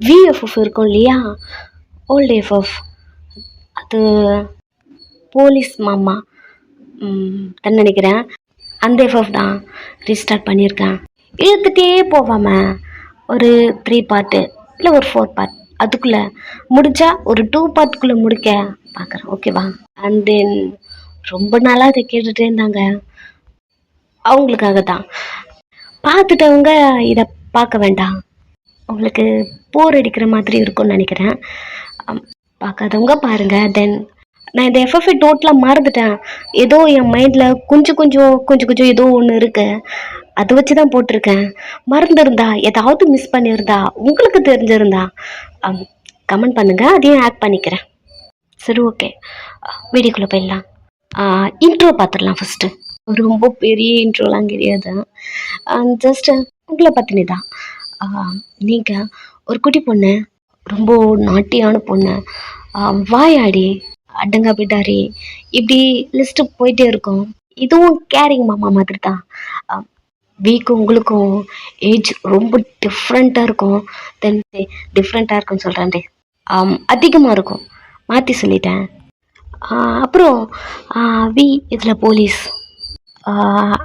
VFF இருக்கும் இல்லையா, old FF, அது போலீஸ் மாமா தான் நினைக்கிறேன். அந்த எஃப்எஃப் தான் ரீஸ்டார்ட் பண்ணியிருக்கேன். இழுத்துட்டே போகாமல் ஒரு 3 பார்ட்டு இல்லை ஒரு 4 பார்ட், அதுக்குள்ளே முடிச்சா ஒரு 2 பார்ட்டுக்குள்ளே முடிக்க பார்க்குறேன். ஓகேவா? அண்ட் தென் ரொம்ப நாளாக அதை கேட்டுகிட்டே இருந்தாங்க. அவங்களுக்காக தான். பார்த்துட்டவங்க இதை பார்க்க வேண்டாம், உங்களுக்கு போர் அடிக்கிற மாதிரி இருக்கும்னு நினைக்கிறேன். பார்க்காதவங்க பாருங்கள். தென் நான் இந்த எஃப்எஃப்ஐ டோட்டலாக மறந்துட்டேன். ஏதோ என் மைண்டில் கொஞ்சம் ஏதோ ஒன்று இருக்குது, அதை வச்சு தான் போட்டிருக்கேன். மறந்துருந்தா, ஏதாவது மிஸ் பண்ணியிருந்தா, உங்களுக்கு தெரிஞ்சிருந்தா கமெண்ட் பண்ணுங்கள், அதையும் ஆட் பண்ணிக்கிறேன். சரி, ஓகே, வீடியோக்குள்ளே போயிடலாம். இன்ட்ரோ பார்த்துடலாம். ஃபஸ்ட்டு ரொம்ப பெரிய இன்ட்ரோலாம் கிடையாது, ஜஸ்ட் உங்களை பற்றினே தான். நீங்கள் ஒரு குட்டி பொண்ணு, ரொம்ப நாட்டியான பொண்ணு, வாயாடி, அடங்கா பிடாரி, இப்படி லிஸ்ட்டு போயிட்டே இருக்கும். இதுவும் கேரிங் மாமா மாதிரி தான். வீக்கும் உங்களுக்கும் ஏஜ் ரொம்ப டிஃப்ரெண்ட்டாக இருக்கும். தென் டிஃப்ரெண்ட்டாக இருக்குன்னு சொல்கிறேன்டே, அதிகமாக இருக்கும், மாற்றி சொல்லிட்டேன். அப்புறம் வி இதில் போலீஸ்,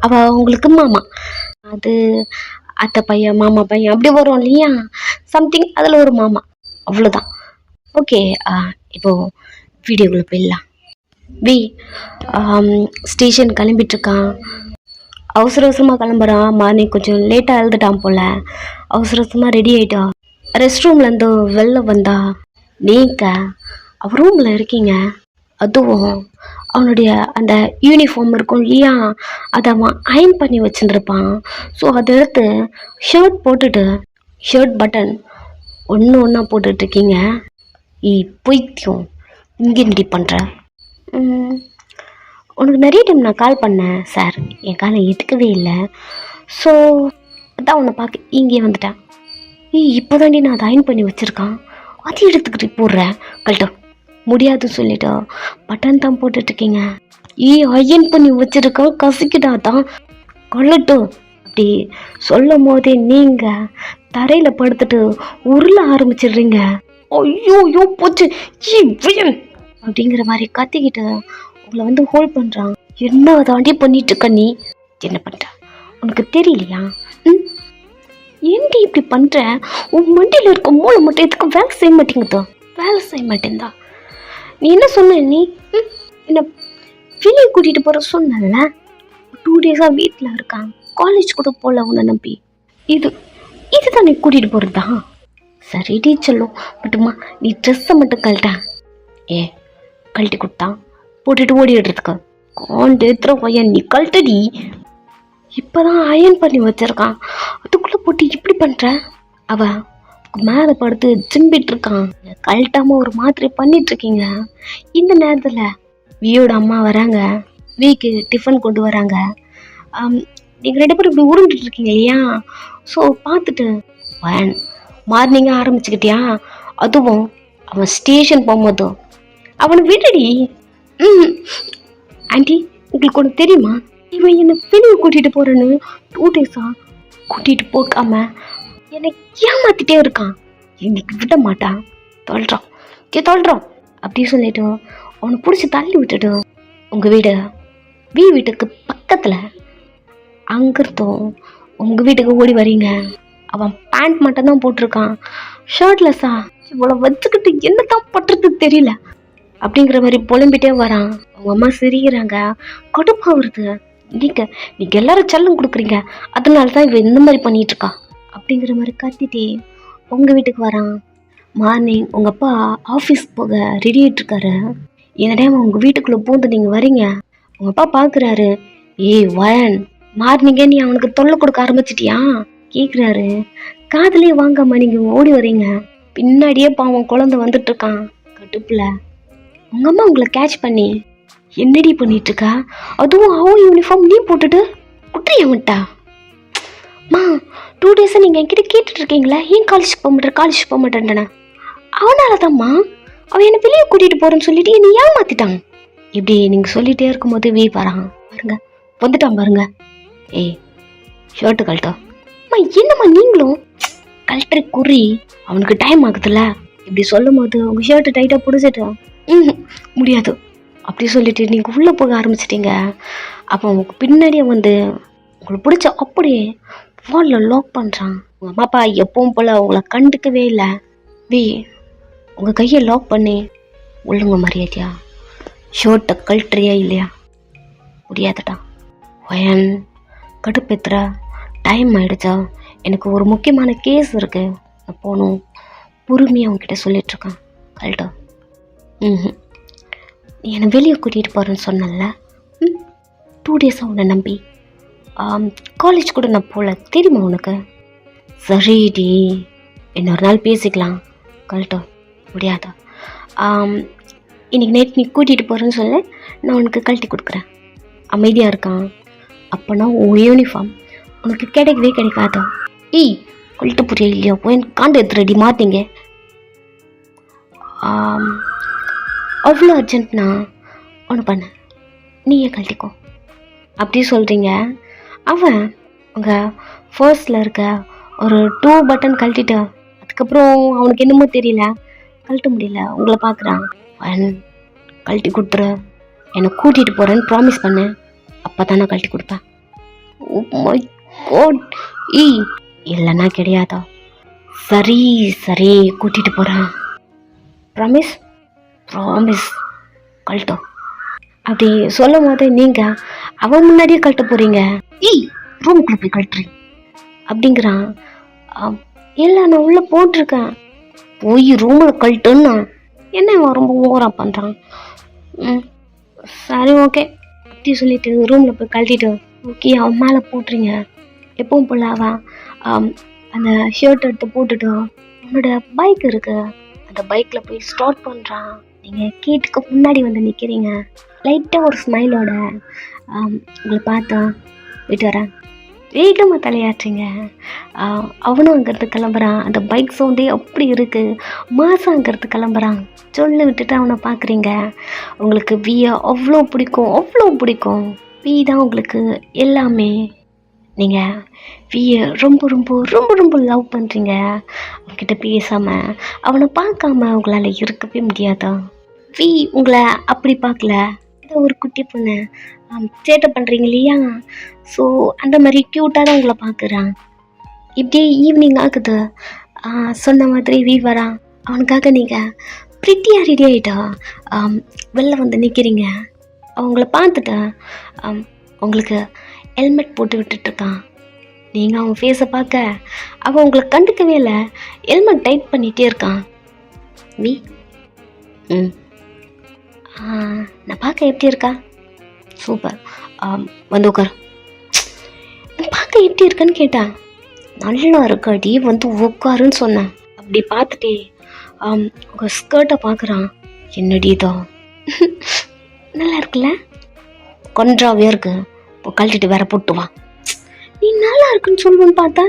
அவள் உங்களுக்கு மாமா, அது அத்தை பையன் மாமா பையன் அப்படி வரும் இல்லையா, சம்திங் அதில் ஒரு மாமா, அவ்வளோதான். ஓகே, இப்போது வீடியோக்குள்ளே போயிடலாம். வி ஸ்டேஷன் கிளம்பிட்டுருக்கான். அவசரமாக கிளம்புறான். மார்னிங் கொஞ்சம் லேட்டாக எழுதுட்டான் போல். அவசரமாக ரெடி ஆகிட்டான். ரெஸ்ட் ரூம்லேருந்து வெளில வந்தா, நீங்கள் அவர் ரூமில் இருக்கீங்க. அதுவும் அவனுடைய அந்த யூனிஃபார்ம் இருக்கும் இல்லையா, அதை அவன் அயன் பண்ணி வச்சுருப்பான். ஸோ அதை எடுத்து ஷர்ட் போட்டுட்டு, ஷர்ட் பட்டன் ஒன்றா போட்டுட்ருக்கீங்க. பொய்க்கும், இங்கே ரெடி பண்ணுற. உனக்கு நிறைய டைம் நான் கால் பண்ணேன் சார், என் காலை எடுக்கவே இல்லை. ஸோ அதான் உன்னை பார்க்க இங்கே வந்துட்டேன். இப்போ தாண்டி நான் அதை அயன் பண்ணி வச்சுருக்கான், அதை எடுத்துக்கிட்டு போடுறேன். கழட்டும், முடியாதுன்னு சொல்லிட்டு பட்டன் தான் போட்டுட்ருக்கீங்க. அயன் பண்ணி வச்சுருக்கான், கசிக்கிட்டா தான் கொள்ளட்டும். அப்படி சொல்லும் போதே நீங்கள் தரையில் படுத்துட்டு உருள ஆரம்பிச்சிடுறீங்க. ஐயோ போச்சு அப்படிங்கிற மாதிரி கத்திக்கிட்டு உங்களை வந்து ஹோல்ட் பண்ணுறான். என்ன தாண்டி பண்ணிட்டு இருக்க நீ? என்ன பண்ணுற உனக்கு தெரியலையா? ஏன்டி இப்படி பண்ணுற? உன் மண்டியில் இருக்க மூளை மட்டும் எதுக்கு வேலை செய்ய மாட்டேங்குதோ? வேலை செய்ய மாட்டேந்தா? நீ என்ன சொன்ன? நீ என்ன வெளியே கூட்டிகிட்டு போகிற சொன்னல, 2 டேஸாக வீட்டில் இருக்கான், காலேஜ் கூட போகல உன்னை நம்பி. இதுதான் நீ கூட்டிகிட்டு போகிறதா? சரிடி சொல்லும், பட்டுமா நீ ட்ரெஸ்ஸை மட்டும் கழட்டேன். கழட்டி கொடுத்தான், போட்டுட்டு ஓடிடுறதுக்கு காண்டேத்துற பையன் நீ கழட்டடி. இப்போதான் அயன் பண்ணி வச்சிருக்கான், அதுக்குள்ளே போட்டு இப்படி பண்ணுற? அவன் மேலே படுத்து சிம்பிட்டு இருக்கான், கழட்டாமல் ஒரு மாதிரி பண்ணிட்டுருக்கீங்க. இந்த நேரத்தில் வியோட அம்மா வராங்க, வீக்கு டிஃபன் கொண்டு வராங்க. நீங்கள் 2 பேரும் இப்படி உருண்டுட்டு இருக்கீங்க இல்லையா? ஸோ பார்த்துட்டு மார்னிங்காக ஆரம்பிச்சுக்கிட்டியா? அதுவும் அவன் ஸ்டேஷன் போகும்போதும் அவனை விடுடி. ஆண்டி, உங்களுக்கு ஒன்று தெரியுமா, இவன் என்னை வெளியே கூட்டிகிட்டு போகிறேன்னு 2 டேஸாக கூட்டிகிட்டு போகாம என்னை ஏமாத்திட்டே இருக்கான். இன்னைக்கு விட மாட்டான், தொல்றான் அப்படி சொல்லிட்டு அவனை பிடிச்சி தள்ளி விட்டுட்டு உங்கள் வீட்டுக்கு பக்கத்தில் அங்கிருந்தும் உங்கள் வீட்டுக்கு ஓடி வரீங்க. அவன் பேண்ட் மட்டும்தான் போட்டிருக்கான், ஷர்ட்லெஸ்ஸா. இவ்வளோ வச்சுக்கிட்டு என்ன தான் பட்டுறது தெரியல அப்படிங்கிற மாதிரி புலம்பிட்டே வரான். அவங்க அம்மா சிரிக்கிறாங்க, கடுப்பாக வருது. நீங்கள் எல்லாரும் செல்லம் கொடுக்குறீங்க, அதனால தான் இவன் இந்த மாதிரி பண்ணிட்டு இருக்கா அப்படிங்கிற மாதிரி கத்திட்டே உங்கள் வீட்டுக்கு வரான். மார்னிங் உங்கள் அப்பா ஆஃபீஸ் போக ரெடி ஆகிட்டுருக்காரு. இந்த டைம் உங்கள் வீட்டுக்குள்ளே பூந்து நீங்கள் வரீங்க. உங்கள் அப்பா பார்க்குறாரு, மார்னிங்கே நீ அவனுக்கு தொல்லை கொடுக்க ஆரம்பிச்சிட்டியா கேட்குறாரு. காதலே வாங்காம நீங்கள் ஓடி வரீங்க. பின்னாடியே பாவம் குழந்தை வந்துட்டு இருக்கான் கடுப்புல. உங்கள் அம்மா உங்களை கேட்ச் பண்ணி என்னடி பண்ணிட்டு இருக்கா, அதுவும் அவன் யூனிஃபார்ம் நீ போட்டுட்டு குட்டிய விட்டா. மா 2 டேஸாக நீங்கள் என்கிட்ட கேட்டுட்டு இருக்கீங்களா, ஏன் காலேஜ் போக மாட்டேன்டா? அவனால தான்மா அவன் என்னை வெளியே கூட்டிகிட்டு போகிறேன்னு சொல்லிட்டு என்னை ஏமாத்திட்டான். இப்படி நீங்கள் சொல்லிகிட்டே இருக்கும்போது வரான் பாருங்க, வந்துட்டான் பாருங்க. ஷர்ட்டு கழட்டா. என்னம்மா நீங்களும் கழட்டுற குறி, அவனுக்கு டைம் ஆகுதுல்ல. இப்படி சொல்லும் போது உங்கள் ஷர்ட்டு டைட்டாக பிடிச்சிட்டு முடியாது அப்படி சொல்லிட்டு நீங்கள் உள்ளே போக ஆரம்பிச்சிட்டீங்க. அப்போ உங்களுக்கு பின்னாடியே வந்து உங்களுக்கு பிடிச்ச அப்படியே வாலில் லாக் பண்ணுறான். உங்கள் அம்மா அப்பா எப்பவும் போல் உங்களை கண்டுக்கவே இல்லை. உங்கள் கையை லாக் பண்ணி உள்ளுங்க மரியாதையா ஷர்ட்டை கழட்டுறியா இல்லையா? முடியாதுடா. வயன் கடுப்பேத்துற, டைம் ஆகிடுச்சா, எனக்கு ஒரு முக்கியமான கேஸ் இருக்குது, நான் போகணும், பொறுமையாக அவங்ககிட்ட சொல்லிகிட்ருக்கேன். கரெக்டா? நீ என்னை வெளியே கூட்டிகிட்டு போகிறேன்னு சொன்னல, 2 டேஸாக உன்னை நம்பி காலேஜ் கூட நான் போகல, தெரியுமா உனக்கு? சரிடி, இன்னொரு நாள் பேசிக்கலாம். கரெக்டா? முடியாதா? இன்றைக்கி நைட் நீ கூட்டிகிட்டு போகிறேன்னு சொல்ல, நான் உனக்கு கழட்டி கொடுக்குறேன். அமைதியாக இருக்கான். அப்போனா உன் யூனிஃபார்ம் உனக்கு கிடைக்கவே கிடைக்காதா? கழட்டு புரிய இல்லையா? போய் காண்டு எடுத்து ரெடி மாற்றிங்க. அவ்வளோ அர்ஜென்ட்னா ஒன்று பண்ண, நீயே கழட்டிக்கோ அப்படி சொல்கிறீங்க. அவன் உங்கள் ஃபர்ஸ்டில் இருக்க ஒரு 2 பட்டன் கழட்டிட்டு அதுக்கப்புறம் அவனுக்கு என்னமோ தெரியல, கழட்ட முடியல. உங்களை பார்க்குறான். அவன் கழட்டி கொடுத்துரு, என்னை கூட்டிகிட்டு போகிறேன்னு ப்ராமிஸ் பண்ணு, அப்போ தான் நான் கழட்டி கொடுப்பேன். Oh my god! இல்லைன்னா கிடையாதா? சரி சரி, கூட்டிகிட்டு போகிறேன், ப்ராமிஸ் ப்ராமிஸ், கழட்டும். அப்படி சொல்லும் போது நீங்கள் அவன் முன்னாடியே கழட்ட போகிறீங்க. ரூமுக்குள்ளே போய் கழட்டுறீங்க அப்படிங்கிறான். இல்லை நான் உள்ளே போட்டிருக்கேன், போய் ரூமில் கழட்டுன்னா என்ன இவன் ரொம்ப ஓவராக பண்ணுறான். சரி ஓகே அப்படி சொல்லிட்டு ரூமில் போய் கழட்டிட்டு ஓகே அவன் மேலே போட்டுறீங்க. எப்பவும் போல் அவன் அந்த ஷர்ட் எடுத்து போட்டுட்டு அவனோட பைக் இருக்கு, அந்த பைக்கில் போய் ஸ்டார்ட் பண்ணுறான். நீங்கள் கேட்டுக்கு முன்னாடி வந்து நிற்கிறீங்க. லைட்டாக ஒரு ஸ்மைலோட உங்களை பார்த்தா போயிட்டு வரேன், வேகமாக தலையாச்சுங்க. அவனும் அங்கேருந்து கிளம்புறான். அந்த பைக் சவுண்டே அப்படி இருக்குது, மாதம் அங்கேருந்து கிளம்புறான். சொல்லி விட்டுட்டு அவனை பார்க்குறீங்க. உங்களுக்கு வியை அவ்வளோ பிடிக்கும், அவ்வளோ பிடிக்கும். வி தான் உங்களுக்கு எல்லாமே. நீங்கள் வியை ரொம்ப ரொம்ப ரொம்ப ரொம்ப லவ் பண்ணுறீங்க. அவன்கிட்ட பேசாமல் அவனை பார்க்காம உங்களால் இருக்கவே முடியாதா? வி உங்களை அப்படி பார்க்கல, ஏதோ ஒரு குட்டி பொண்ணு சேட்டை பண்ணுறீங்க இல்லையா, ஸோ அந்த மாதிரி க்யூட்டாக தான் உங்களை பார்க்குறான். இப்படியே ஈவினிங் ஆகுது. சொன்ன மாதிரி வி வரான். அவனுக்காக நீங்கள் ப்ரிட்டியாக ரெடி ஆகிட்டா வெளில வந்து நிற்கிறீங்க. அவங்கள பார்த்துட்டு உங்களுக்கு ஹெல்மெட் போட்டு விட்டுட்ருக்கான். நீங்கள் அவன் ஃபேஸை பார்க்க அவன் உங்களை கண்டுக்கவே இல்லை, ஹெல்மெட் டைட் பண்ணிகிட்டே இருக்கான். வி நான் பார்க்க எப்படி இருக்கா? சூப்பர், வந்து உட்கார். பார்க்க எப்படி இருக்கன்னு கேட்டான். நல்லா இருக்காடி, வந்து உட்காருன்னு சொன்னேன். அப்படி பார்த்துட்டே உங்கள் ஸ்கர்ட்டை பார்க்குறான். என்னடி தான் நல்லா இருக்குல்ல, கொஞ்சாவே இருக்கு, இப்போ கழட்டிட்டு வேற போட்டு வா. நீ நல்லா இருக்குன்னு சொல்லுவேன்னு பார்த்தா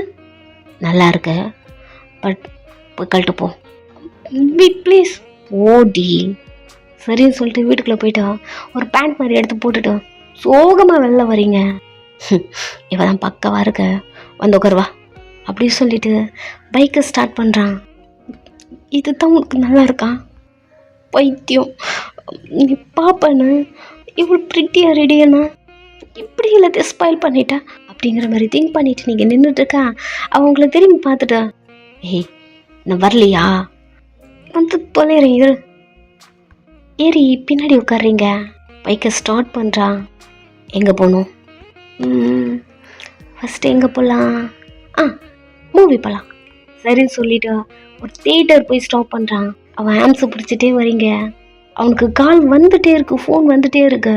நல்லா இருக்கு, பட் போய் கழட்டு போ ப்ளீஸ். ஓடி சரின்னு சொல்லிட்டு வீட்டுக்குள்ளே போயிட்டா ஒரு பேண்ட் மாதிரி எடுத்து போட்டுட்டு சோகமாக வெளில வரீங்க. இவன் தான் பக்கவா இருக்க, வந்து உட்காருவா அப்படின்னு சொல்லிட்டு பைக்கை ஸ்டார்ட் பண்ணுறான். இது தான் உனக்கு நல்லா இருக்கா? பைத்தியம், நீ பாப்பான்னு இவ்வளோ ப்ரிட்டியாக ரெடியானா இப்படி எல்லாத்தையும் ஸ்பாயில் பண்ணிட்டா அப்படிங்கிற மாதிரி திங்க் பண்ணிட்டு நீங்கள் நின்றுட்டுருக்கா. அவங்கள திரும்பி பார்த்துட்டா, நான் வரலையா, வந்து தொலைறேன் இரு. ஏறி பின்னாடி உட்காடுறீங்க. பைக்கை ஸ்டார்ட் பண்ணுறான். எங்கே போகணும்? ஃபஸ்ட்டு எங்கே போகலாம்? மூவி போகலாம். சரின்னு சொல்லிட்டு ஒரு தியேட்டர் போய் ஸ்டாப் பண்ணுறான். அவன் ஆம்ஸை பிடிச்சிட்டே வரீங்க. அவனுக்கு கால் வந்துட்டே இருக்கு, ஃபோன் வந்துட்டே இருக்கு.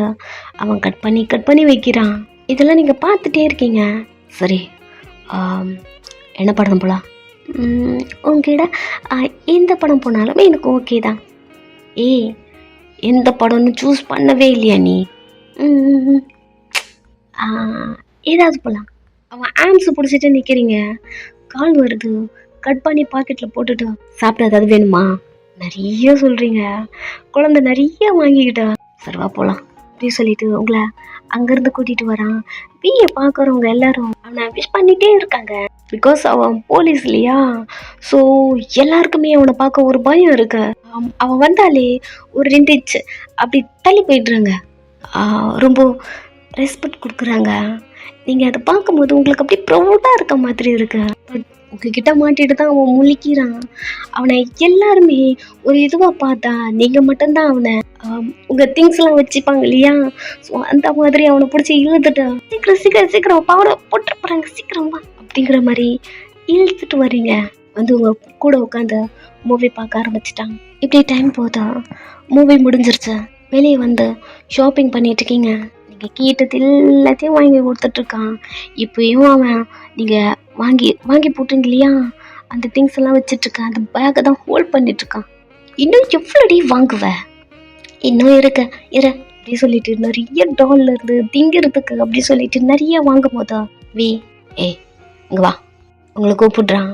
அவன் கட் பண்ணி வைக்கிறான். இதெல்லாம் நீங்கள் பார்த்துட்டே இருக்கீங்க. சரி, என்ன படம் போகலாம்? உங்ககிட்ட எந்த படம் போனாலும் எனக்கு ஓகே தான். எந்த படம்னு சூஸ் பண்ணவே இல்லையா நீ? ஏதாவது போகலாம். அவன் ஆம்ஸை பிடிச்சிட்டு நிற்கிறீங்க. கால் வருது, கட் பண்ணி பாக்கெட்டில் போட்டுட்டு சாப்பிட ஏதாவது வேணுமா? நிறைய சொல்கிறீங்க. குழந்தை நிறைய வாங்கிக்கிட்டா. சரிவா போகலாம் அப்படின்னு சொல்லிட்டு உங்களை அங்கேருந்து கூட்டிகிட்டு வரான். வியை பார்க்குறவங்க எல்லாரும் அவனை விஷ் பண்ணிகிட்டே இருக்காங்க. பிகாஸ் அவன் போலீஸ் இல்லையா. ஸோ எல்லாருக்குமே அவனை பார்க்க ஒரு பயம் இருக்கு. அவன் வந்தாலே ஒரு 2 இன்ச் அப்படி தள்ளி போயிடுறாங்க. ரொம்ப ரெஸ்பெக்ட் கொடுக்குறாங்க. நீங்கள் அதை பார்க்கும்போது உங்களுக்கு அப்படியே ப்ரௌடாக இருக்க மாதிரி இருக்கு. பட் உங்ககிட்ட மாட்டிட்டு தான் அவன் முழிக்கிறான். அவனை எல்லாருமே ஒரு இதுவாக பார்த்தா நீங்கள் மட்டும்தான் அவனை உங்கள் திங்ஸ்லாம் வச்சுப்பாங்க இல்லையா. ஸோ அந்த மாதிரி அவனை பிடிச்சி இழுத்துட்டு சீக்கிரம் சீக்கிரம் சீக்கிரம் பவுடர் போட்டு போகிறாங்க சீக்கிரமா அப்படிங்கிற மாதிரி இழுத்துட்டு வரீங்க. வந்து உங்கள் கூட உட்காந்து மூவி பார்க்க ஆரம்பிச்சிட்டாங்க. இப்படி டைம் போதா மூவி முடிஞ்சிருச்சு. வெளியே வந்து ஷாப்பிங் பண்ணிட்டுருக்கீங்க. நீங்கள் கேட்டது எல்லாத்தையும் வாங்கி கொடுத்துட்ருக்கான். இப்போயும் அவன் நீங்கள் வாங்கி போட்டுங்க இல்லையா, அந்த திங்ஸ் எல்லாம் வச்சிட்ருக்கான். அந்த பேக்கை தான் ஹோல்ட் பண்ணிட்டுருக்கான். இன்னும் எவ்வளோடி வாங்குவ, இன்னும் இரு அப்படி சொல்லிட்டு நிறைய டால் இருந்து திங்கிறதுக்கு அப்படி சொல்லிட்டு நிறைய வாங்கும் போதா இங்கே வா உங்களை கூப்பிடுறான்.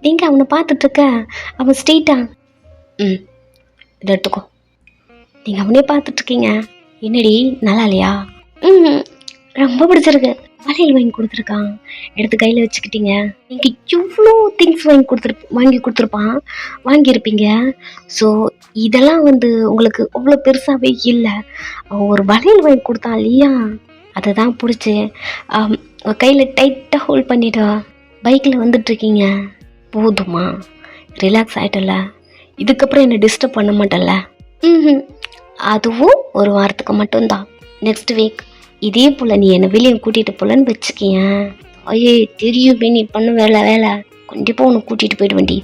நீங்கள் அவனை பார்த்துட்ருக்க. அவன் ஸ்ட்ரெயிட்டா இதை எடுத்துக்கோ. நீங்கள் அவனே பார்த்துட்ருக்கீங்க. என்னடி நல்லா இல்லையா? ரொம்ப பிடிச்சிருக்கு. வளையல் வாங்கி கொடுத்துருக்கான். எடுத்து கையில் வச்சுக்கிட்டீங்க. நீங்கள் இவ்வளோ திங்ஸ் வாங்கி கொடுத்துருப்பான், வாங்கியிருப்பீங்க. ஸோ இதெல்லாம் வந்து உங்களுக்கு அவ்வளோ பெருசாகவே இல்லை. ஒரு வளையல் வாங்கி கொடுத்தான் இல்லையா, அதை தான் பிடிச்சி கையில் டைட்டாக ஹோல்ட் பண்ணிட்டா பைக்கில் வந்துட்டுருக்கீங்க. போதுமா, ரிலாக்ஸ் ஆகிட்டல, இதுக்கப்புறம் என்னை டிஸ்டர்ப் பண்ண மாட்டல. அதுவும் ஒரு வாரத்துக்கு மட்டும்தான். நெக்ஸ்ட் வீக் இதே போல் நீ என்னை வெளியே கூட்டிகிட்டு போகலன்னு வச்சுக்கேன். ஐயே தெரியுமே நீ பண்ண வேலை கண்டிப்பாக உன்னை கூட்டிகிட்டு போயிடுவேண்டி.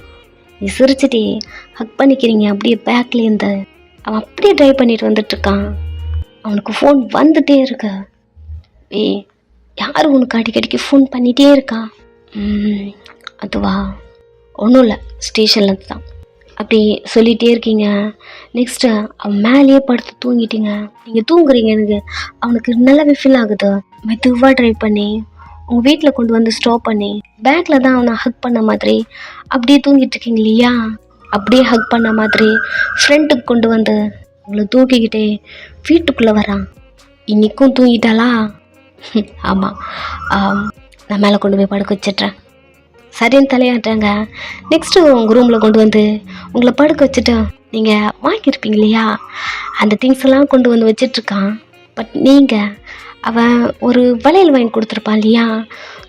நீ சிரிச்சிட்டே ஹக் பண்ணிக்கிறீங்க அப்படியே பேக்லேருந்து. அவன் அப்படியே ட்ரைவ் பண்ணிட்டு வந்துட்டுருக்கான். அவனுக்கு ஃபோன் வந்துகிட்டே இருக்கா. யார் உனக்கு அடிக்கடிக்கு ஃபோன் பண்ணிகிட்டே இருக்கா? அதுவா ஒன்றும் இல்லை, ஸ்டேஷன்லேருந்து தான். அப்படி சொல்லிகிட்டே இருக்கீங்க. நெக்ஸ்ட்டு அவன் மேலேயே படுத்து தூங்கிட்டீங்க. நீங்கள் தூங்குறீங்க. எனக்கு அவனுக்கு நல்லாவே ஃபீல் ஆகுது. மெதுவாக ட்ரைவ் பண்ணி உங்கள் வீட்டில் கொண்டு வந்து ஸ்டாப் பண்ணி பேக்கில் தான் அவனை ஹக் பண்ண மாதிரி அப்படியே தூங்கிட்டு இருக்கீங்க இல்லையா, அப்படியே ஹக் பண்ண மாதிரி ஃப்ரெண்டுக்கு கொண்டு வந்து உங்களை தூக்கிக்கிட்டே வீட்டுக்குள்ளே வரான். இன்றைக்கும் தூங்கிட்டாளா? ஆமாம், நான் மேலே கொண்டு போய் படுக்க வச்சிட்றேன். சரின்னு தலையாட்டாங்க. நெக்ஸ்ட்டு உங்கள் ரூமில் கொண்டு வந்து உங்களை படுக்க வச்சுட்டு நீங்கள் வாங்கியிருப்பீங்க இல்லையா, அந்த திங்ஸ் எல்லாம் கொண்டு வந்து வச்சிட்ருக்கான். பட் நீங்கள் அவன் ஒரு வளையல் வாங்கி கொடுத்துருப்பான் இல்லையா,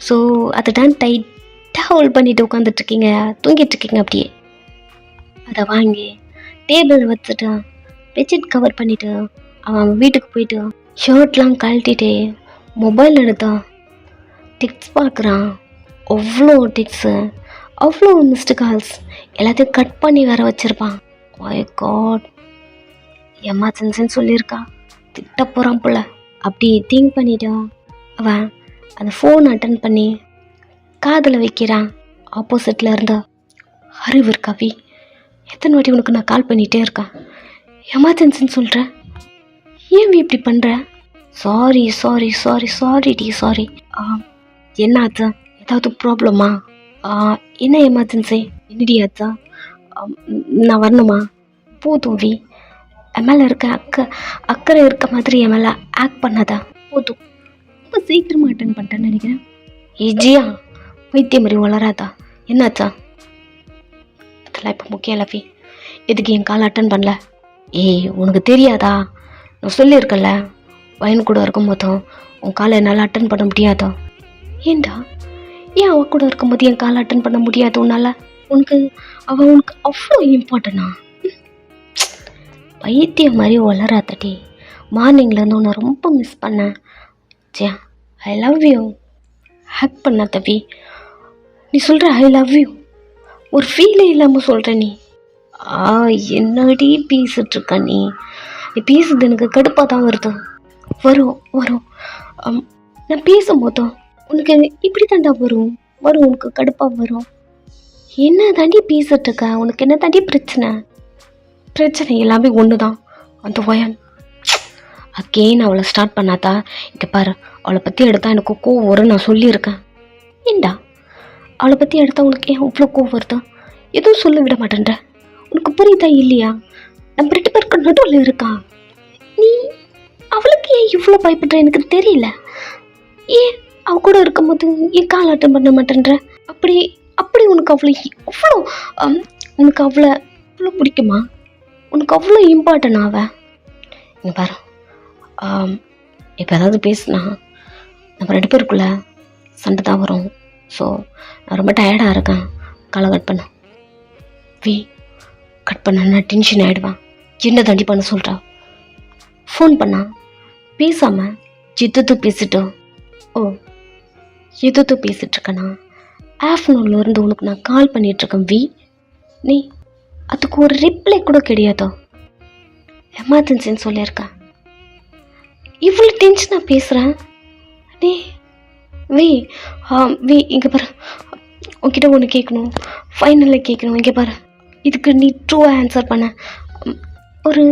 ஸோ அதை தான் டைட்டாக ஹோல்ட் பண்ணிவிட்டு உட்காந்துட்ருக்கீங்க, தூங்கிட்டுருக்கீங்க. அப்படியே அதை வாங்கி டேபிளில் வச்சுட்டு பெட்ஷீட் கவர் பண்ணிவிட்டு அவன் வீட்டுக்கு போயிட்டு ஷர்ட்லாம் கழட்டிட்டு மொபைல் எடுத்தான் டிக்ஸ் பார்க்குறான். அவ்வளோ டிக்ஸு, அவ்வளோ மிஸ்டு கால்ஸ் எல்லாத்தையும் கட் பண்ணி வேற வச்சுருப்பான். மை காட், எமர்ஜென்சின்னு சொல்லியிருக்கா, திட்ட போகிறான் போல. அப்படி திங்க் பண்ணிட்டா அவன் அந்த ஃபோன் அட்டன் பண்ணி காதில் வைக்கிறான். ஆப்போசிட்டில் இருந்தா அறிவு இருக்காவி, எத்தனை வாட்டி உனக்கு நான் கால் பண்ணிகிட்டே இருக்கேன், எமர்ஜென்சின்னு சொல்கிறேன், ஏன் இப்படி பண்ணுற? சாரி சாரி சாரி சாரி டி சாரி. என்ன ஆச்சா, ஏதாவது ப்ராப்ளமா? என்ன எமர்ஜென்சி? என்னடி ஆச்சா? நான் வரணுமா? போதும் வி, என் மேலே இருக்க அக்கறை இருக்க மாதிரி என் மேலே ஆக்ட் பண்ணாதா, போதும். ரொம்ப சீக்கிரமாக அட்டன் பண்ணிட்டேன்னு நினைக்கிறேன். ஜியா வைத்தியம் மாதிரி வளராதா, என்னாச்சா? அதெல்லாம் இப்போ முக்கியம் இல்லை வி, எதுக்கு என் கால் அட்டன் பண்ணல? உனக்கு தெரியாதா, நான் சொல்லியிருக்கல வயன் கூட இருக்கும் போதும் உன் காலை என்னால் அட்டன் பண்ண முடியாதா? ஏண்டா, ஏன் அவன் கூட இருக்கும்போது என் காலை அட்டன் பண்ண முடியாது உன்னால்? உனக்கு அவ்வளோ இம்பார்ட்டனா? பைத்தியம் மாதிரி வளராதடி. மார்னிங்லேருந்து உன்னை ரொம்ப மிஸ் பண்ணேன். ஜியா ஐ லவ் யூ. ஹேக் பண்ண தவி, நீ சொல்கிற ஐ லவ் யூ ஒரு ஃபீலே இல்லாமல் சொல்கிற நீ. என்னடி பேசிட்ருக்க நீ பேசுறது எனக்கு கடுப்பாக தான் வருது. வரும் நான் பேசும்போதும் உனக்கு இப்படி தாண்டா வரும் உனக்கு கடுப்பாக வரும். என்ன தாண்டி பேசிட்டுருக்க, உனக்கு என்ன தாண்டி பிரச்சனை எல்லாமே ஒன்று தான். அந்த வயன் அகெயின் அவளை ஸ்டார்ட் பண்ணாதா. இங்கே பாரு, அவளை பற்றி எடுத்தால் எனக்கு கோவம் வரும், நான் சொல்லியிருக்கேன். ஏண்டா அவளை பற்றி எடுத்தால் உனக்கு ஏன் அவ்வளோ கோவம் வருதா? எதுவும் சொல்ல விட மாட்டேன்ற, உனக்கு புரியுதா இல்லையா? நம்ம 2 பேருக்கு நடுவில் இருக்கா. நீ அவளுக்கு ஏன் இவ்வளோ பயப்படுற எனக்கு தெரியல. ஏன் அவ கூட இருக்கும்போது ஏன் கால் அட்டன் பண்ண மாட்டேன்ற? அப்படி அப்படி உனக்கு அவ்வளோ உனக்கு அவ்வளோ அவ்வளோ பிடிக்குமா? உனக்கு அவ்வளோ இம்பார்ட்டன் அவ? இங்கே பாரு, இப்போ ஏதாவது பேசுனா நம்ம 2 பேருக்குள்ள சண்டை தான் வரும். ஸோ நான் ரொம்ப டயர்டாக இருக்கேன், காலை கட் பண்ண. வி கட் பண்ண டென்ஷன் ஆகிடுவேன். என்ன தாண்டி பண்ண சொல்கிறா? ஃபோன் பண்ணா பேசாமல் எது பேசிட்டோம். ஓ, எது பேசிகிட்ருக்கேண்ணா? ஆஃப்டர்நூன்லேருந்து உனக்கு நான் கால் பண்ணிகிட்ருக்கேன் வி. நீ அதுக்கு ஒரு ரிப்ளை கூட கிடையாதோ? எமர்ஜென்சின்னு சொல்லியிருக்கேன். இவ்வளோ டென்ஷனாக பேசுகிறேன் நீ. வி வி இங்கே பாரு, உன்கிட்ட ஒன்று கேட்கணும், ஃபைனலில் கேட்கணும். இங்கே பாரு, இதுக்கு நீ ட்ரூவாக ஆன்சர் பண்ண. ஒரு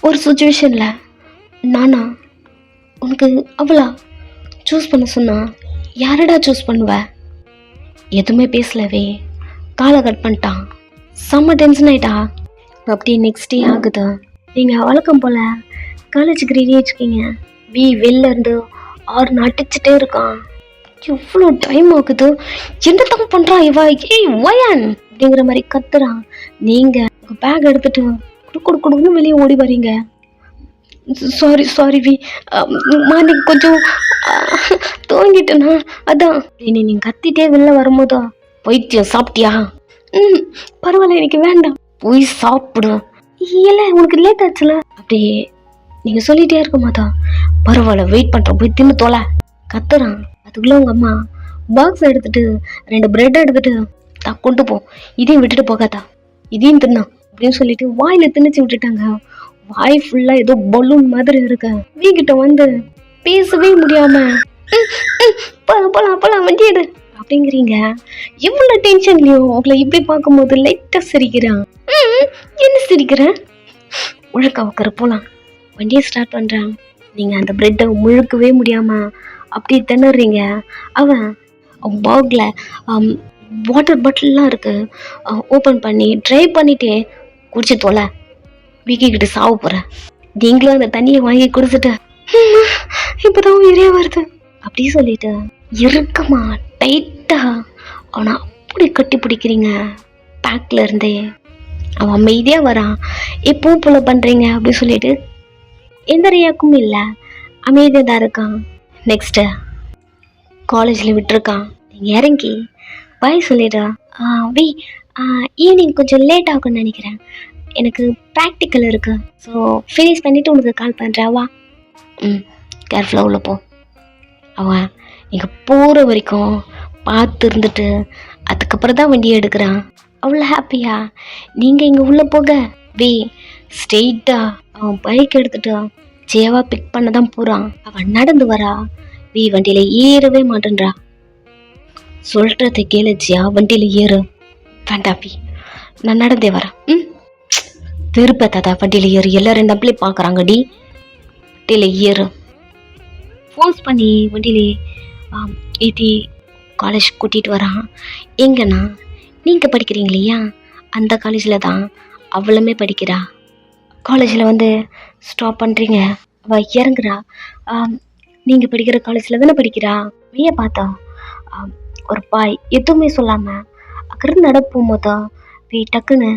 ஒரு சுச்சுவேஷனில் நானா உனக்கு அவளா சூஸ் பண்ண சொன்னா யாரடா சூஸ் பண்ணுவ? எதுவுமே பேசலவே, காலை கட் பண்ணிட்டான். செம்ம டென்ஷன் ஆகிட்டா. அப்படியே நெக்ஸ்ட் டே ஆகுது. நீங்கள் வழக்கம் போல் காலேஜுக்கு ரெடி ஆகிட்ருக்கீங்க. வி வெளில இருந்து 6 அடிச்சுட்டே இருக்கான். எவ்வளோ டைம் ஆகுது, என்ன தான் பண்ணுறான் இவா? ஏய் வயன் அப்படிங்கிற மாதிரி கத்துறான். நீங்கள் உங்கள் பேக் எடுத்துகிட்டு கொடுன்னு வெளியே ஓடி வரீங்க. சாரி வி, மார்னிங் கொஞ்சம் தூங்கிட்டேண்ணா, அதான். நீங்கள் கத்திட்டே வெளில வரும்போதா பைத்தியம் சாப்பிட்டியா? பரவாயில்ல, எனக்கு வேண்டாம், போய் சாப்பிடு. இல்லை உனக்கு லேட் ஆச்சுல. அப்படியே நீங்கள் சொல்லிகிட்டே இருக்க மாட்டா. பரவாயில்ல, வெயிட் பண்ணுறோம், போய் தின்னு தோலை கத்துறான். அதுக்குள்ளே உங்கள் அம்மா பாக்ஸ் எடுத்துகிட்டு 2 பிரெட் எடுத்துகிட்டு தான் கொண்டு போ, இதையும் விட்டுட்டு போகாதா, இதையும் தின்னா அப்படின்னு சொல்லிட்டு வாயில் திணிச்சு விட்டுட்டாங்க. வாய் ஃபுல்லாக ஏதோ பலூன் மாதிரி இருக்கு. வீக்கிட்ட வந்து பேசவே முடியாம போலாம் வண்டி எடு அப்படிங்கிறீங்க. எவ்வளோ டென்ஷன்லையும் உங்களை இப்படி பார்க்கும்போது லைட்டாக சிரிக்கிறான். என்ன சிரிக்கிறேன்? ஒழுக்கா உட்கார போகலாம். வண்டியை ஸ்டார்ட் பண்ணுறான். நீங்கள் அந்த பிரெட்டை முழுக்கவே முடியாமல் அப்படி திணறீங்க. அவன் பேக்கில் வாட்டர் பாட்டில்லாம் இருக்குது, ஓப்பன் பண்ணி ட்ரை பண்ணிட்டே குடிச்சு தோலை, வீக்கிக்கிட்டு சாவ போகிறேன். நீங்களும் அந்த தண்ணியை வாங்கி குடிச்சிட்டு இப்போதான் உயிரே வருது அப்படி சொல்லிட்டு இறுக்கமா டைட்டா அவனை அப்படி கட்டி பிடிக்கிறீங்க. பேக்கில் இருந்தே அவன் அமைதியாக வரான். எப்போ போல பண்ணுறீங்க அப்படி சொல்லிட்டு எந்த ரியாக்கும் இல்லை, அமைதியாக தான் இருக்கான். நெக்ஸ்ட்டு காலேஜில் விட்டுருக்கான். நீங்கள் இறங்கி பாய் சொல்லிடுறா. வி ஈவினிங் கொஞ்சம் லேட் ஆகும்னு நினைக்கிறேன், எனக்கு ப்ராக்டிக்கல் இருக்கு, ஸோ ஃபினிஷ் பண்ணிவிட்டு உனக்கு கால் பண்ணுறாவா. கேர்ஃபுல்லாக உள்ள போ. அவன் நீங்கள் போகிற வரைக்கும் பார்த்து இருந்துட்டு அதுக்கப்புறம் தான் வண்டியை எடுக்கிறான். அவ்வளோ ஹாப்பியா நீங்கள் இங்கே உள்ளே போக வி ஸ்ட்ரெயிட்டாக அவன் பைக் எடுத்துட்டு ஜேவா பிக் பண்ண தான் போகிறான். அவன் நடந்து வரா. வி வண்டியில் ஏறவே மாட்டேன்றா. சொல்கிறத கேளு ஜியா, வண்டியில் ஏறு. வேண்டாம் வி, நான் நடந்தே வரேன். திருப்பத்தாதா, வண்டியில் ஏறு, எல்லாரும் நம்மளே பார்க்குறாங்க டி, வண்டியில் ஏறு. ஃபோர்ஸ் பண்ணி வண்டியிலே ஏற்றி காலேஜ் கூட்டிகிட்டு வரான். எங்கன்னா நீங்கள் படிக்கிறீங்க இல்லையா, அந்த காலேஜில் தான் அவளுமே படிக்கிறா. காலேஜில் வந்து ஸ்டாப் பண்ணுறீங்க, அவள் இறங்குறா. நீங்கள் படிக்கிற காலேஜில் தானே படிக்கிறா. வெளியே பார்த்தா ஒரு பாய் எதுவுமே சொல்லாமல் அக்கறது நடப்போம் போதா வே டக்குன்னு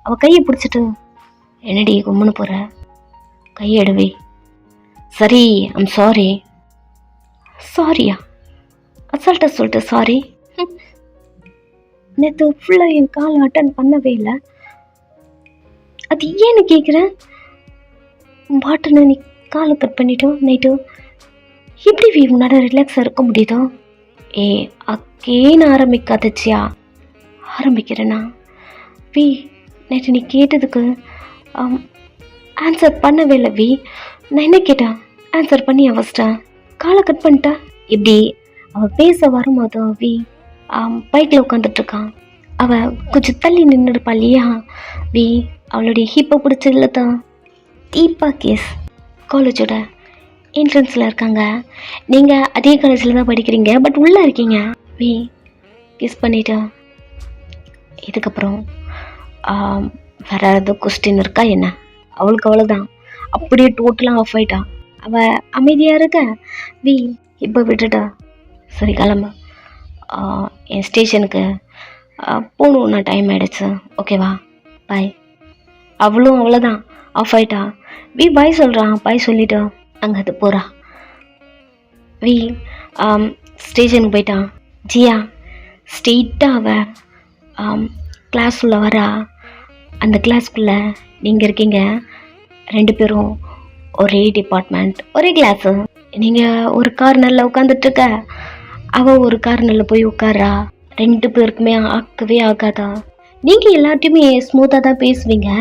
அவள் கையை பிடிச்சிட்டு என்னடி கும்முன்னு போகிற, கையெடுவே. சரி, ஐம் சாரி. சாரியா? அசால்ட்டாக சொல்லிட்டு சாரி. நேற்று ஃபுல்லாக என் கால் அட்டன் பண்ணவே இல்லை, அது ஏன்னு கேட்குறேன். பாட்டுன்னு நீ காலை கட் பண்ணிட்டோம் நைட்டு, எப்படி வி உன்னால ரிலாக்ஸாக இருக்க முடியுதோ? ஏ அக்கேன்னு ஆரம்பிக்காதச்சியா. ஆரம்பிக்கிறேண்ணா வி, நேற்று நீ கேட்டதுக்கு ஆன்சர் பண்ணவே இல்லை வி. நான் என்ன கேட்டேன், ஆன்சர் பண்ணி அவஸ்ட்டேன், காலை கட் பண்ணிட்டா. இப்படி அவள் பேச வரும்போது வி பைக்கில் உட்காந்துட்ருக்கான். அவள் கொஞ்சம் தள்ளி நின்றுருப்பா இல்லையா. வி அவளுடைய ஹிப்பை பிடிச்சதில்ல தான். தீபா கேஸ் காலேஜோட என்ட்ரன்ஸில் இருக்காங்க. நீங்கள் அதே காலேஜில் தான் படிக்கிறீங்க, பட் உள்ளே இருக்கீங்க. வி கிஸ் பண்ணிட்டா. இதுக்கப்புறம் வேற ஏதாவது கொஸ்டின் இருக்கா என்ன? அவளுக்கு அவ்வளோதான், அப்படியே டோட்டலாக ஆஃப் ஆயிட்டா. அவள் அமைதியாக இருக்க வி இப்போ விட்டுட்டா. சரி கிளம்ப, என் ஸ்டேஷனுக்கு போகணும், நான் டைம் ஆகிடுச்சு. ஓகேவா, பாய். அவ்வளோதான் ஆஃப் ஆயிட்டா. வி பாய் சொல்கிறான். பாய் சொல்லிவிட்டு அங்கே அது போகிறா. வி ஸ்டேஷனுக்கு போயிட்டான். ஜியா ஸ்ட்ரெயிட்டாக கிளாஸ் உள்ள வரா. அந்த கிளாஸ்க்குள்ளே நீங்கள் இருக்கீங்க 2 பேரும் ஒரே டிபார்ட்மெண்ட், ஒரே கிளாஸு. நீங்கள் ஒரு கார்னரில் உட்காந்துட்ருக்க, அவள் ஒரு கார்னரில் போய் உட்காரா. 2 பேருக்குமே ஆக்கவே ஆகாதா. நீங்கள் எல்லாத்தையுமே ஸ்மூத்தாக தான் பேசுவீங்க,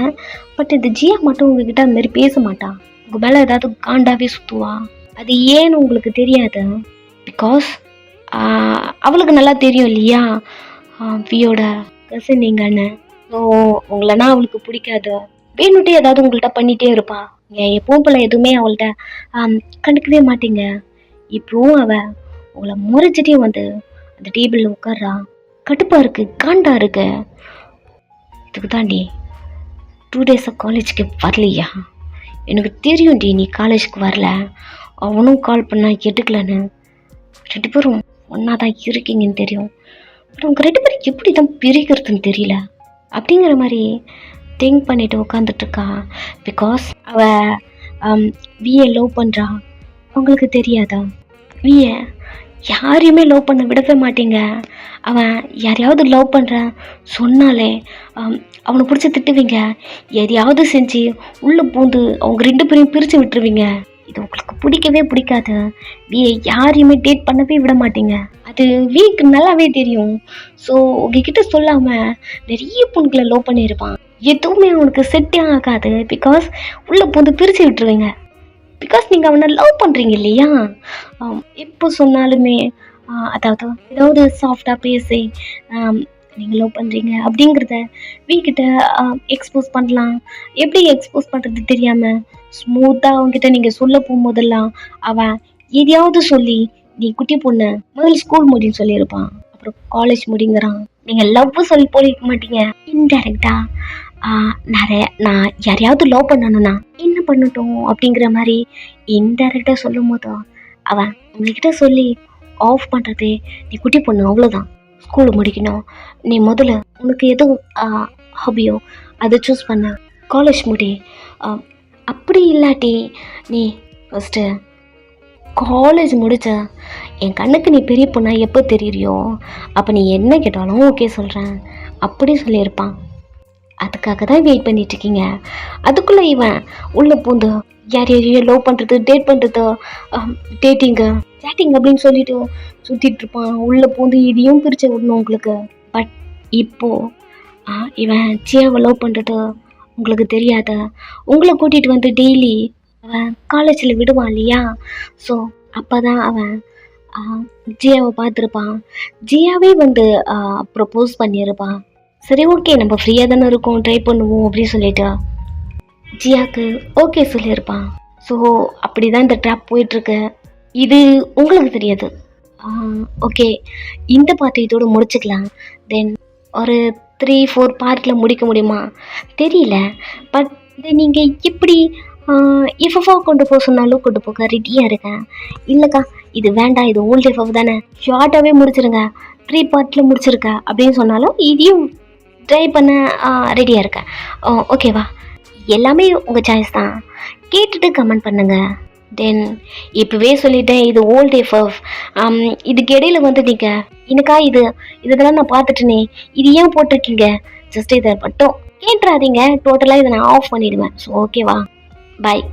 பட் இது ஜியா மட்டும் உங்ககிட்ட அந்த மாதிரி பேச மாட்டான். உங்கள் மேலே ஏதாவது காண்டாவே சுற்றுவா. அது ஏன்னு உங்களுக்கு தெரியாது. பிகாஸ் அவளுக்கு நல்லா தெரியும் இல்லையா, வியோட கசின் நீங்கன்னு. ஸோ உங்களனா அவளுக்கு பிடிக்காது. வேணுட்டே ஏதாவது உங்கள்கிட்ட பண்ணிகிட்டே இருப்பா. எப்பவும் போல் எதுவுமே அவள்கிட்ட கண்டுக்கவே மாட்டீங்க. இப்போவும் அவள் உங்களை முறைச்சிட்டே வந்து அந்த டேபிளில் உட்கார்றா. கடுப்பாக இருக்குது, காண்டா இருக்கு. இதுக்கு தாண்டி 2 டேஸாக காலேஜுக்கு வரலையா? எனக்கு தெரியும் டி நீ காலேஜுக்கு வரல. அவனும் கால் பண்ணால் எடுக்கலன்னு. 2 பேரும் ஒன்றா தான் இருக்கீங்கன்னு தெரியும், பட் உங்கள் 2 பேரும் எப்படி தான் பிரிக்கிறதுன்னு தெரியல அப்படிங்கிற மாதிரி திங்க் பண்ணிட்டு உட்காந்துட்ருக்கா. பிகாஸ் அவள் வியை லவ் பண்ணுறா. அவங்களுக்கு தெரியாதா? வியை யாரையுமே லவ் பண்ண விடவே மாட்டீங்க. அவன் யாரையாவது லவ் பண்ணுற சொன்னாலே அவனை பிடிச்சி திட்டுவீங்க. எதையாவது செஞ்சு உள்ளே பூந்து அவங்க 2 பேரையும் பிரித்து விட்டுருவீங்க. இது உங்களுக்கு பிடிக்கவே பிடிக்காது. வியை யாரையுமே டேட் பண்ணவே விட மாட்டீங்க. அது வீக்கு நல்லாவே தெரியும். ஸோ உங்ககிட்ட சொல்லாமல் நிறைய பொண்ணுகளை லவ் பண்ணியிருப்பான். எதுவுமே அவனுக்கு செட்டே ஆகாது. பிகாஸ் உள்ளே பூந்து பிரித்து விட்டுருவீங்க. பிகாஸ் நீங்கள் அவனை லவ் பண்ணுறீங்க இல்லையா. எப்போ சொன்னாலுமே அதாவது ஏதாவது சாஃப்டாக பேசி நீங்கள் லவ் பண்ணுறீங்க அப்படிங்கிறத வீக்கிட்ட எக்ஸ்போஸ் பண்ணலாம். எப்படி எக்ஸ்போஸ் பண்ணுறது தெரியாமல் ஸ்மூத்தாக அவங்ககிட்ட நீங்கள் சொல்ல போகும்போதெல்லாம் அவன் எதையாவது சொல்லி நீ குட்டி பொண்ணு முதல்ல ஸ்கூல் முடின்னு சொல்லியிருப்பான். அப்புறம் காலேஜ் முடிங்கிறான். நீங்கள் லவ் சொல்லி போயிருக்க மாட்டீங்க. இன்டைரக்டாக நான் யாரையாவது லவ் பண்ணணும்னா என்ன பண்ணட்டும் அப்படிங்கிற மாதிரி இன்டைரக்டாக சொல்லும் போதும் அவன் உங்ககிட்ட சொல்லி ஆஃப் பண்ணுறது நீ குட்டி பொண்ணு அவ்வளோதான், ஸ்கூலு முடிக்கணும், நீ முதல்ல உனக்கு எது ஹாபியோ அதை சூஸ் பண்ண, காலேஜ் முடி. அப்படி இல்லாட்டி நீ ஃபஸ்ட்டு காலேஜ் முடிச்ச என் கண்ணுக்கு நீ பெரிய பொண்ணா எப்போ தெரியறியோ அப்போ நீ என்ன கேட்டாலும் ஓகே சொல்கிறேன் அப்படி சொல்லியிருப்பான். அதுக்காக தான் வெயிட் பண்ணிகிட்ருக்கீங்க. அதுக்குள்ளே இவன் உள்ளே பூந்து யார் யாரையோ லவ் பண்ணுறது, டேட் பண்ணுறது, சேட்டிங் அப்படின்னு சொல்லிட்டு சுற்றிட்டு இருப்பான். உள்ளே பூந்து இதையும் பிரித்து விடணும் உங்களுக்கு. பட் இப்போது இவன் ஜியாவை லவ் பண்ணுறது உங்களுக்கு தெரியாத. உங்களை கூட்டிகிட்டு வந்து டெய்லி அவன் காலேஜில் விடுவான் இல்லையா. ஸோ அப்போ தான் அவன் ஜியாவை பார்த்துருப்பான். ஜியாவே வந்து ப்ரப்போஸ் பண்ணியிருப்பான். சரி ஓகே நம்ம ஃப்ரீயாக தானே இருக்கோம், ட்ரை பண்ணுவோம் அப்படின்னு சொல்லிட்டு ஜியாவுக்கு ஓகே சொல்லியிருப்பான். ஸோ அப்படி தான் இந்த ட்ராப் போயிட்டுருக்கு. இது உங்களுக்கு தெரியாது. ஓகே, இந்த பார்ட் இதோடு முடிச்சுக்கலாம். தென் ஒரு 3-4 பார்ட்டில் முடிக்க முடியுமா தெரியல. பட் இதை நீங்கள் எப்படி எஃப்எஃபாக கொண்டு போக சொன்னாலும் கொண்டு போக ரெடியாக இருக்கேன். இல்லைக்கா இது வேண்டாம், இது ஓல்ட் எஃப்எஃப் தானே, ஷார்ட்டாகவே முடிச்சிருங்க, 3 பார்ட்டில் முடிச்சிருக்க அப்படின்னு சொன்னாலும் இதையும் ட்ரை பண்ண ரெடியாக இருக்கேன். ஓகேவா? எல்லாமே உங்கள் சாய்ஸ் தான். கேட்டுட்டு கமெண்ட் பண்ணுங்கள். தென் இப்போவே சொல்லிட்டேன், இது ஓல்ட் எஃப்எஃப். இதுக்கு இடையில வந்து நீங்கள் எனக்கா இதெல்லாம் நான் பார்த்துட்டேனே, இது ஏன் போட்டிருக்கீங்க, ஜஸ்ட் இதை மட்டும் கேட்டுறாதீங்க. டோட்டலாக இதை நான் ஆஃப் பண்ணிவிடுவேன். ஸோ ஓகேவா? பாய்.